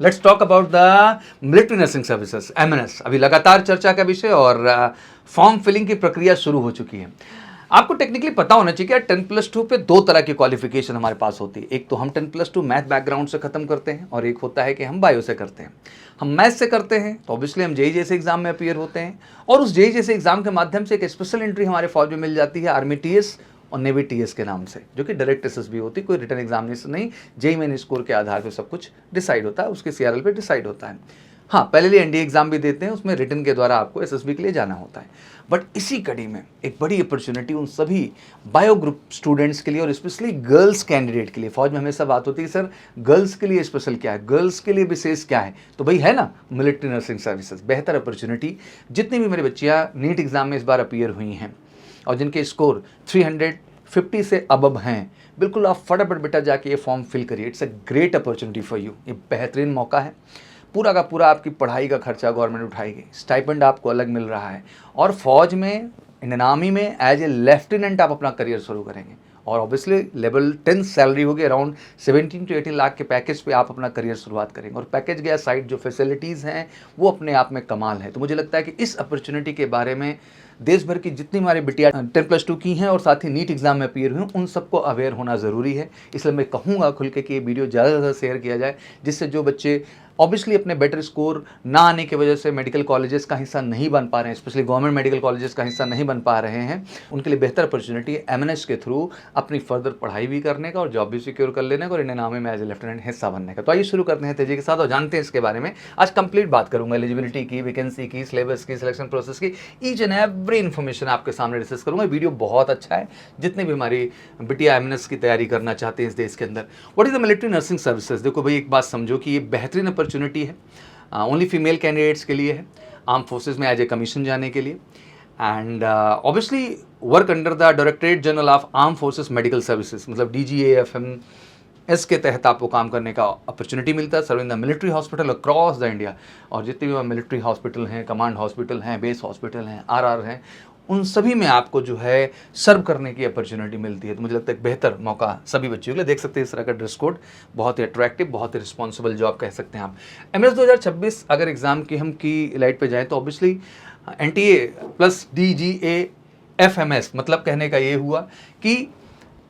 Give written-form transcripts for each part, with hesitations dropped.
Let's talk about the military nursing services MNS. अभी लगातार चर्चा का विषय और फॉर्म फिलिंग की प्रक्रिया शुरू हो चुकी है। आपको टेक्निकली पता होना चाहिए कि 10+2 पे दो तरह की क्वालिफिकेशन हमारे पास होती है। एक तो हम 10+2 मैथ बैकग्राउंड से खत्म करते हैं और एक होता है कि हम बायो से करते हैं। हम मैथ से करते हैं तो ऑब्वियसली हम जेई जैसे एग्जाम में अपीयर होते हैं और उस जेई जैसे एग्जाम के माध्यम से एक स्पेशल एंट्री हमारे फौज में मिल जाती है, आर्मी टीएस और नेवी टीएस के नाम से, जो कि डायरेक्ट एसएसबी होती है। कोई रिटर्न एग्जामिनेशन नहीं, जेई मेन स्कोर के आधार पर सब कुछ डिसाइड होता है, उसके सीआरएल पे डिसाइड होता है। हाँ, पहले लिए एनडीए एग्जाम भी देते हैं, उसमें रिटर्न के द्वारा आपको एसएसबी के लिए जाना होता है। बट इसी कड़ी में एक बड़ी अपॉर्चुनिटी उन सभी बायो ग्रुप स्टूडेंट्स के लिए और स्पेशली गर्ल्स कैंडिडेट के लिए। फौज में हमेशा बात होती है सर गर्ल्स के लिए स्पेशल क्या है, गर्ल्स के लिए विशेष क्या है, तो भाई है ना मिलिट्री नर्सिंग सर्विसेज। बेहतर अपॉर्चुनिटी। जितनी भी मेरी बच्चियाँ नीट एग्जाम में इस बार अपीयर हुई हैं और जिनके स्कोर 350 से अबव हैं, बिल्कुल आप फटाफट बेटा जाके ये फॉर्म फिल करिए। It's a great opportunity for you. ये बेहतरीन मौका है। पूरा का पूरा आपकी पढ़ाई का खर्चा गवर्नमेंट उठाएगी, स्टाइपेंड आपको अलग मिल रहा है और फौज में इंडियन आर्मी में एज ए लेफ्टिनेंट आप अपना करियर शुरू करेंगे और ऑब्वियसली लेवल 10 सैलरी होगी। अराउंड 17 to 18 लाख के पैकेज पे आप अपना करियर शुरुआत करेंगे और पैकेज गया साइड जो फैसिलिटीज़ हैं वो अपने आप में कमाल है। तो मुझे लगता है कि इस अपॉर्चुनिटी के बारे में देश भर की जितनी हमारी बिटिया 10+2 की हैं और साथ ही नीट एग्जाम में अपीयर हुई उन सबको अवेयर होना ज़रूरी है। इसलिए मैं कहूँगा खुल के कि ये वीडियो ज़्यादा से ज़्यादा शेयर किया जाए, जिससे जो बच्चे ऑब्वियसली अपने बेटर स्कोर ना आने की वजह से मेडिकल कॉलेजेस का हिस्सा नहीं बन पा रहे हैं, स्पेशली गवर्नमेंट मेडिकल कॉलेजेस का हिस्सा नहीं बन पा रहे हैं, उनके लिए बेहतर अपॉर्चुनिटी है एमएनएस के थ्रू अपनी फर्दर पढ़ाई भी करने का और जॉब भी सिक्योर कर लेने का और इंडियन आर्मी में एज ए लेफ्टिनेंट हिस्सा बनने का। तो आइए शुरू करते हैं तेजी के साथ और जानते हैं इसके बारे में। आज कंप्लीट बात करूंगा एलिजिबिलिटी की, वैकेंसी की, सिलेबस की, सिलेक्शन प्रोसेस की, ईच एंड एवरी इन्फॉर्मेशन आपके सामने डिस्कस करूंगा। वीडियो बहुत अच्छा है। जितने भी हमारी बिटिया एमएनएस की तैयारी करना चाहते हैं इस देश के अंदर, what is the military nursing services. देखो भाई, एक बात समझो कि ये बेहतरीन अपॉर्चुनिटी है, ओनली फीमेल कैंडिडेट्स के लिए है, आर्म फोर्सेज में एज ए कमीशन जाने के लिए and obviously work under the directorate general of arm forces medical services, मतलब DGAFMS के तहत आपको काम करने का अपॉर्चुनिटी मिलता है। Serve in the military hospital across the India. और जितने भी मिलिट्री हॉस्पिटल हैं, कमांड हॉस्पिटल हैं, बेस हॉस्पिटल हैं, RR हैं, उन सभी में आपको जो है सर्व करने की अपॉर्चुनिटी मिलती है। तो मुझे लगता है एक बेहतर मौका सभी बच्चों के लिए। देख सकते हैं इस तरह का ड्रेस कोड, बहुत ही अट्रैक्टिव, बहुत ही रिस्पॉन्सिबल जॉब कह सकते हैं आप। एमएनएस 2026 अगर एग्जाम की हम की लाइट पे जाएँ तो ऑब्वियसली NTA प्लस DGAFMS, मतलब कहने का ये हुआ कि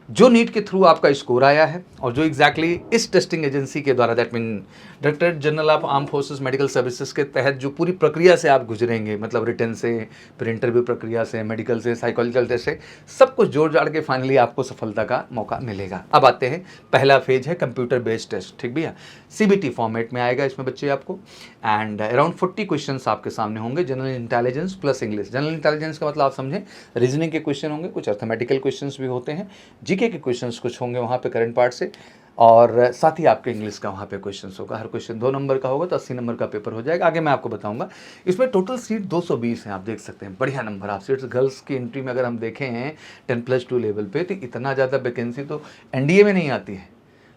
जो नीट के थ्रू आपका स्कोर आया है और जो एग्जैक्टली इस टेस्टिंग एजेंसी के द्वारा, that mean directorate general of arm forces medical services के तहत जो पूरी प्रक्रिया से आप गुजरेंगे, मतलब रिटर्न से, फिर इंटरव्यू प्रक्रिया से, मेडिकल से, साइकोलॉजिकल टेस्ट से, सब कुछ जोड़ जाड़ के फाइनली आपको सफलता का मौका मिलेगा। अब आते हैं, पहला फेज है कंप्यूटर बेस्ड टेस्ट। ठीक भैया, CBT फॉर्मेट में आएगा इसमें बच्चे आपको एंड अराउंड 40 क्वेश्चन आपके सामने होंगे। General intelligence plus English. General intelligence का मतलब आप समझें रीजनिंग के क्वेश्चन होंगे, कुछ अर्थमेटिकल क्वेश्चन भी होते हैं, जीके के क्वेश्चंस कुछ होंगे वहाँ पे करंट पार्ट से, और साथ ही आपके इंग्लिश का वहाँ पे क्वेश्चंस होगा। हर क्वेश्चन 2 नंबर का होगा तो 80 नंबर का पेपर हो जाएगा। आगे मैं आपको बताऊंगा। इसमें टोटल सीट 220 हैं, आप देख सकते हैं, बढ़िया नंबर आप सीट्स। गर्ल्स की एंट्री में अगर हम देखें हैं 10+2 लेवल पे, तो इतना ज़्यादा वैकेंसी तो एनडीए में नहीं आती है।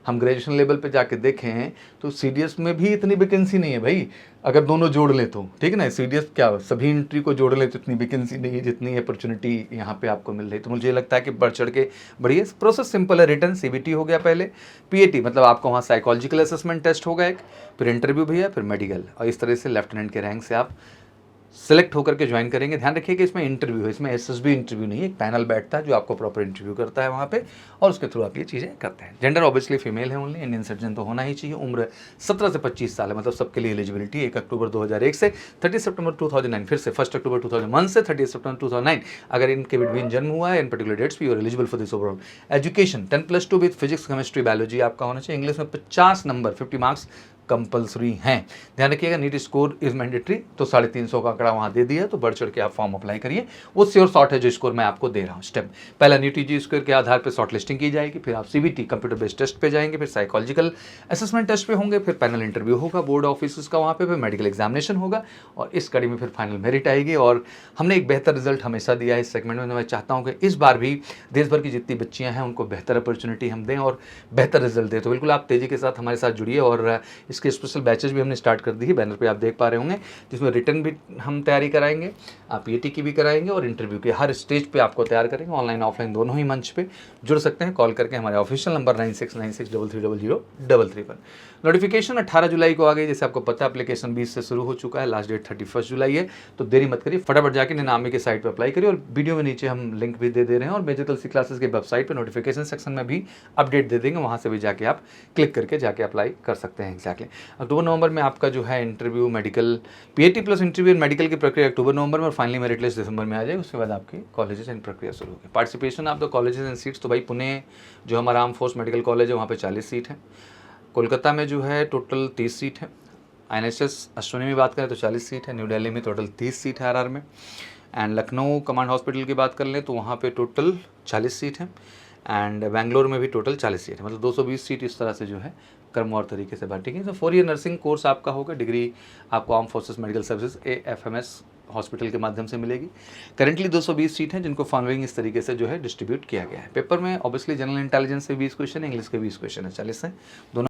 हम ग्रेजुएशन लेवल पे जाके देखें हैं तो सीडीएस में भी इतनी वैकेंसी नहीं है भाई, अगर दोनों जोड़ लें तो। ठीक है ना, सीडीएस क्या सभी एंट्री को जोड़ लें तो इतनी वैकेंसी नहीं है जितनी अपॉर्चुनिटी यहाँ पे आपको मिल रही। तो मुझे लगता है कि बढ़ चढ़ के बढ़िए। प्रोसेस सिंपल है। रिटर्न CBT हो गया, पहले PAT मतलब आपको वहाँ साइकोलॉजिकल असेसमेंट टेस्ट होगा एक, फिर इंटरव्यू भैया, फिर मेडिकल, और इस तरह से लेफ्टिनेंट के रैंक से आप सेलेक्ट होकर के ज्वाइन करेंगे। ध्यान रखिए कि इसमें इंटरव्यू है, इसमें SSB इंटरव्यू नहीं है, एक पैनल बैठता है जो आपको प्रॉपर इंटरव्यू करता है वहाँ पे और उसके थ्रू आप ये चीज़ें करते हैं। जेंडर ऑब्वियसली फीमेल है ओनली, इंडियन सिटीजन तो होना ही चाहिए। उम्र 17 से 25 साल है, मतलब सबके लिए एलिजिबिलिटी। 1 अक्टूबर 2001 से 30 सितंबर 2009, फिर से 1 अक्टूबर 2001 से 30 सितंबर 2009, अगर इनके बिटवीन जन्म हुआ है इन पर्टिकुलर डेट्स भी, और eligible for this overall education 10+2 with physics, chemistry, biology आपका होना चाहिए। इंग्लिश में 50 नंबर 50 मार्क्स कंपलसरी हैं। ध्यान रखिएगा नीट स्कोर इज मैंडेटरी, तो 350 का आंकड़ा वहाँ दे दिया, तो बढ़ चढ़ के आप फॉर्म अप्लाई करिए। वो श्योर शॉर्ट है जो स्कोर मैं आपको दे रहा हूँ। स्टेप पहला नीट TG स्कोर के आधार पर शॉर्ट लिस्टिंग की जाएगी, फिर आप CBT कंप्यूटर बेस्ड टेस्ट पे जाएंगे, फिर साइकोलॉजिकल असेसमेंट टेस्ट पे होंगे, फिर पैनल इंटरव्यू होगा बोर्ड ऑफिस का वहाँ पे, फिर मेडिकल एग्जामिनेशन होगा और इस कड़ी में फिर फाइनल मेरिट आएगी। और हमने एक बेहतर रिजल्ट हमेशा दिया है इस सेगमेंट में। मैं चाहता हूँ कि इस बार भी देश भर की जितनी बच्चियाँ हैं उनको बेहतर अपॉर्चुनिटी हम दें और बेहतर रिजल्ट दें। तो बिल्कुल आप तेज़ी के साथ हमारे साथ जुड़िए और इसके स्पेशल बैचेज भी हमने स्टार्ट कर दी है, बैनर पे आप देख पा रहे होंगे, जिसमें रिटर्न भी हम तैयारी कराएंगे, आप पीएटी की भी कराएंगे और इंटरव्यू के हर स्टेज पे आपको तैयार करेंगे, ऑनलाइन ऑफलाइन दोनों ही मंच पे जुड़ सकते हैं कॉल करके हमारे ऑफिशियल नंबर 9696330003 पर। नोटिफिकेशन 18 जुलाई को आ गई, जैसे आपको पता है एप्लीकेशन 20 से शुरू हो चुका है, लास्ट डेट 31 जुलाई है, तो देरी मत करिए, फटाफट जाके निनामी के साइट पर अप्लाई करिए और वीडियो में नीचे हम लिंक भी दे रहे हैं और मेजर कलसी क्लासेस की वेबसाइट पर नोटिफिकेशन सेक्शन में भी अपडेट दे देंगे, वहाँ से भी जाके आप क्लिक करके जाके अप्लाई कर सकते हैं। एग्जैक्टली अक्टूबर नवंबर में आपका जो है interview medical PAT plus interview and medical की प्रक्रिया अक्टूबर नवंबर में और फाइनली मेरिट लिस्ट दिसंबर में आ जाएगी, उसके बाद आपकी कॉलेजेस एंड प्रक्रिया शुरू होगी। पार्टिसिपेशन आप द कॉलेजेस एंड सीट्स, तो भाई पुणे जो हमारा आर्म फोर्स मेडिकल कॉलेज है वहाँ पे 40 सीट है, कोलकाता में जो है टोटल 30 सीट है, एनएसएस अश्विनी में बात करें तो 40 सीट है, न्यू दिल्ली में टोटल 30 सीट है आरआर में, एंड लखनऊ कमांड हॉस्पिटल की बात कर लें तो वहाँ पे टोटल 40 सीट है, एंड बेंगलोर में भी टोटल 40 सीट है, मतलब 220 सीट इस तरह से जो है क्रमवार तरीके से बांटी गई। तो 4 ईयर नर्सिंग कोर्स आपका होगा, डिग्री आपको arm forces medical services AFMS hospital के माध्यम से मिलेगी। करेंटली 220 सीट हैं जिनको फॉलोइंग इस तरीके से जो है डिस्ट्रीब्यूट किया गया है। पेपर में ऑब्वियसली जनरल इंटेलिजेंस से 20 क्वेश्चन है, इंग्लिश के 20 क्वेश्चन है, 40 हैं दोनों।